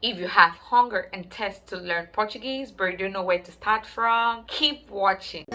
If you have hunger and thirst to learn Portuguese but you don't know where to start from, keep watching.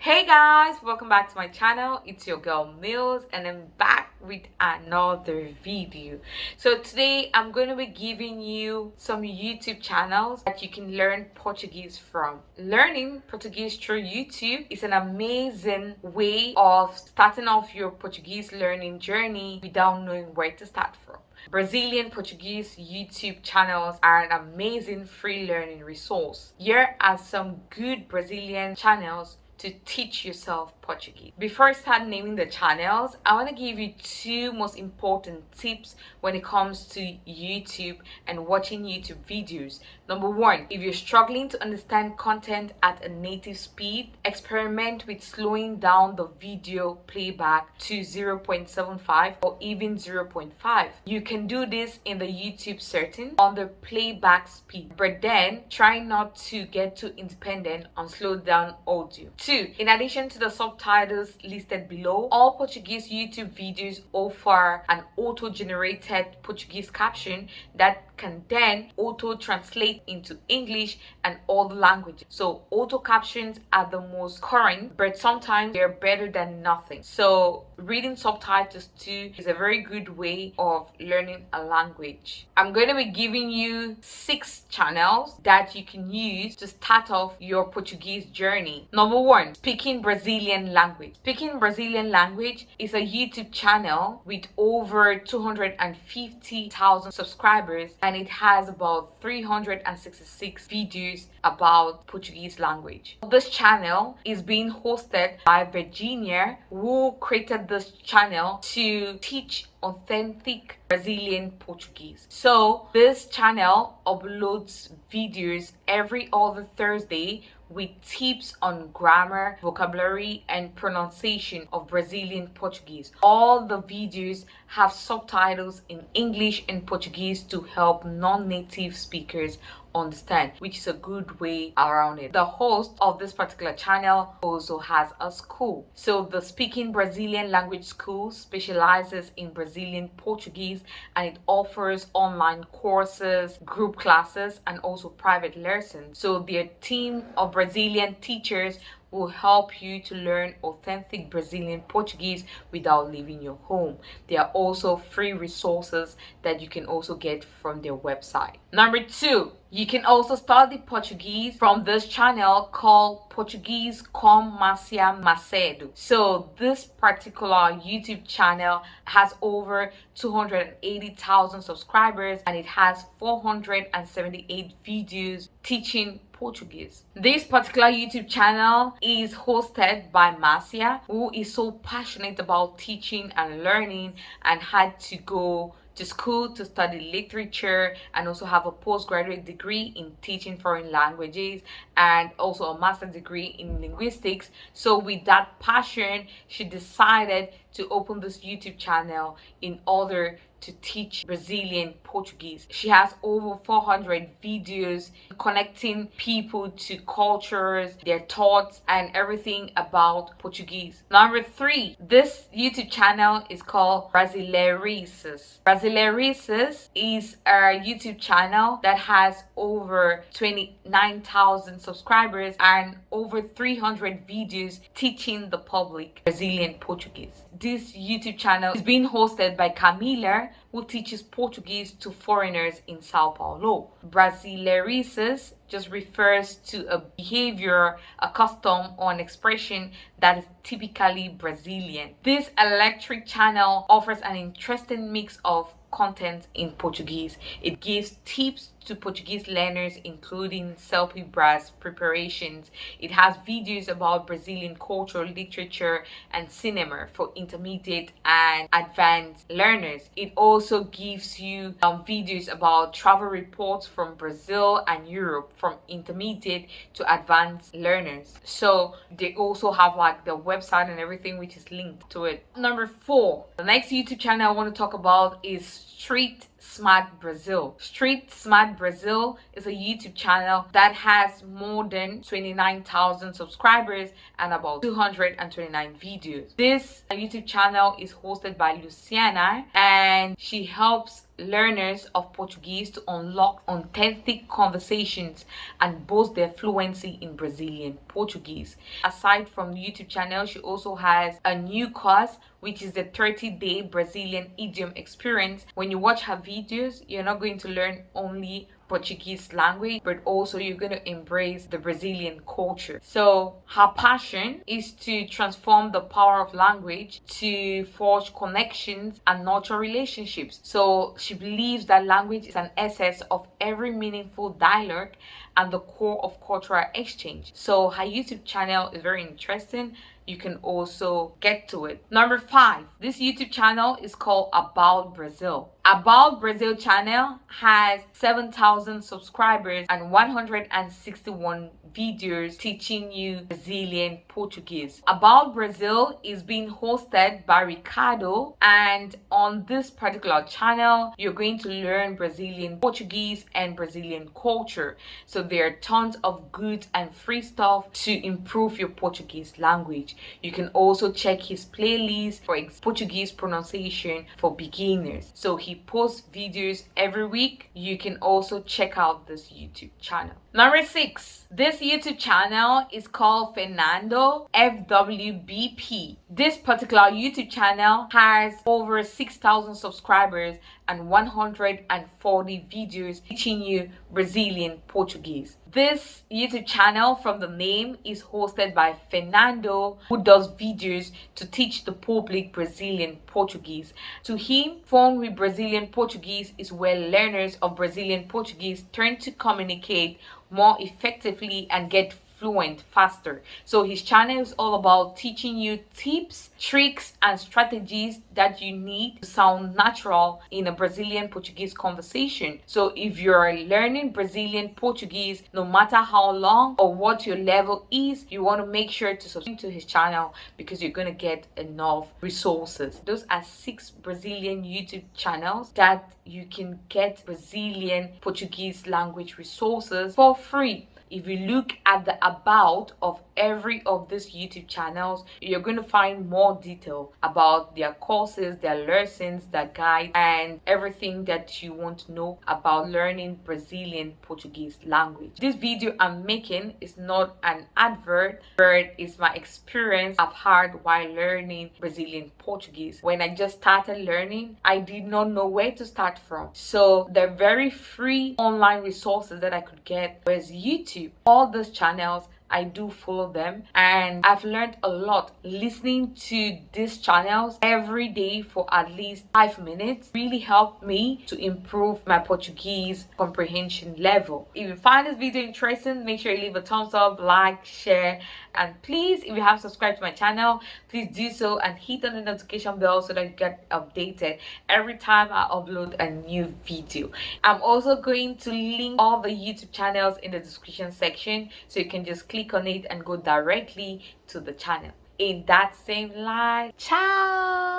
Hey guys, welcome back to my channel. It's your girl Mills and I'm back with another video. So today I'm going to be giving you some YouTube channels that you can learn Portuguese from. Learning Portuguese through YouTube is an amazing way of starting off your Portuguese learning journey without knowing where to start from. Brazilian Portuguese YouTube channels are an amazing free learning resource. Here are some good Brazilian channels to teach yourself Portuguese. Before I start naming the channels, I want to give you two most important tips when it comes to YouTube and watching YouTube videos. Number one, if you're struggling to understand content at a native speed, experiment with slowing down the video playback to 0.75 or even 0.5. You can do this in the YouTube setting on the playback speed, but then try not to get too independent on slowed down audio. Two, in addition to the subtitles listed below, all Portuguese YouTube videos offer an auto-generated Portuguese caption that can then auto-translate into English and all the languages. So auto captions are the most current, but sometimes they're better than nothing. So reading subtitles too is a very good way of learning a language. I'm going to be giving you 6 channels that you can use to start off your Portuguese journey. Number one, Speaking Brazilian Language. Speaking Brazilian Language is a YouTube channel with over 250,000 subscribers and it has about 366 videos about Portuguese language. This channel is being hosted by Virginia, who created this channel to teach authentic Brazilian Portuguese. So this channel uploads videos every other Thursday with tips on grammar, vocabulary, and pronunciation of Brazilian Portuguese. All the videos have subtitles in English and Portuguese to help non-native speakers understand, which is a good way around it. The host of this particular channel also has a school. So the Speaking Brazilian Language School specializes in Brazilian Portuguese and it offers online courses, group classes, and also private lessons. So their team of Brazilian teachers will help you to learn authentic Brazilian Portuguese without leaving your home. There are also free resources that you can also get from their website. Number two, you can also study Portuguese from this channel called Portuguese com Márcia Macedo. So this particular YouTube channel has over 280,000 subscribers and it has 478 videos teaching Portuguese. This particular YouTube channel is hosted by Márcia, who is so passionate about teaching and learning and had to go to school to study literature and also have a postgraduate degree in teaching foreign languages and also a master's degree in linguistics. So with that passion, she decided to open this YouTube channel in order to teach Brazilian Portuguese. She has over 400 videos connecting people to cultures, their thoughts, and everything about Portuguese. Number three, this YouTube channel is called Brasileirices. Brasileirices is a YouTube channel that has over 29,000 subscribers and over 300 videos teaching the public Brazilian Portuguese. This YouTube channel is being hosted by Camila, who teaches Portuguese to foreigners in Sao Paulo. Brasileirices just refers to a behavior, a custom, or an expression that is typically Brazilian. This electric channel offers an interesting mix of content in Portuguese. It gives tips to Portuguese learners, including selfie-brass preparations. It has videos about Brazilian culture, literature, and cinema for intermediate and advanced learners. It also gives you videos about travel reports from Brazil and Europe from intermediate to advanced learners. So they also have like the website and everything which is linked to it. Number four, the next YouTube channel I want to talk about is Street Smart Brazil. Street Smart Brazil is a YouTube channel that has more than 29,000 subscribers and about 229 videos. This YouTube channel is hosted by Luciana, and she helps learners of Portuguese to unlock authentic conversations and boost their fluency in Brazilian Portuguese. Aside from the YouTube channel, she also has a new course, which is the 30-day Brazilian idiom experience. When you watch her videos, you're not going to learn only Portuguese language, but also you're going to embrace the Brazilian culture. So her passion is to transform the power of language to forge connections and nurture relationships. So she believes that language is an essence of every meaningful dialogue and the core of cultural exchange. So her YouTube channel is very interesting. You can also get to it. Number 5, this YouTube channel is called About Brazil. About Brazil channel has 7,000 subscribers and 161 videos teaching you Brazilian Portuguese. About Brazil is being hosted by Ricardo, and on this particular channel you're going to learn Brazilian Portuguese and Brazilian culture. So there are tons of good and free stuff to improve your Portuguese language. You can also check his playlist for Portuguese pronunciation for beginners. So he posts videos every week. You can also check out this YouTube channel. Number 6, this YouTube channel is called Fernando FWBP. This particular YouTube channel has over 6,000 subscribers and 140 videos teaching you Brazilian Portuguese. This YouTube channel, from the name, is hosted by Fernando, who does videos to teach the public Brazilian Portuguese. To him, fun with Brazilian Portuguese is where learners of Brazilian Portuguese turn to communicate more effectively and get fluent faster. So his channel is all about teaching you tips, tricks, and strategies that you need to sound natural in a Brazilian Portuguese conversation. So if you're learning Brazilian Portuguese, no matter how long or what your level is, you want to make sure to subscribe to his channel because you're going to get enough resources. Those are 6 Brazilian YouTube channels that you can get Brazilian Portuguese language resources for free. If you look at the about of every of these YouTube channels, you're going to find more detail about their courses, their lessons, their guides, and everything that you want to know about learning Brazilian Portuguese language. This video I'm making is not an advert, but it's my experience I've had while learning Brazilian Portuguese. When I just started learning, I did not know where to start from. So the very free online resources that I could get was YouTube. All those channels, I do follow them, and I've learned a lot listening to these channels every day for at least 5 minutes. Really helped me to improve my Portuguese comprehension level. If you find this video interesting, make sure you leave a thumbs up, like, share, and please, if you haven't subscribed to my channel, please do so and hit on the notification bell so that you get updated every time I upload a new video. I'm also going to link all the YouTube channels in the description section, so you can just click on it and go directly to the channel. In that same light, ciao.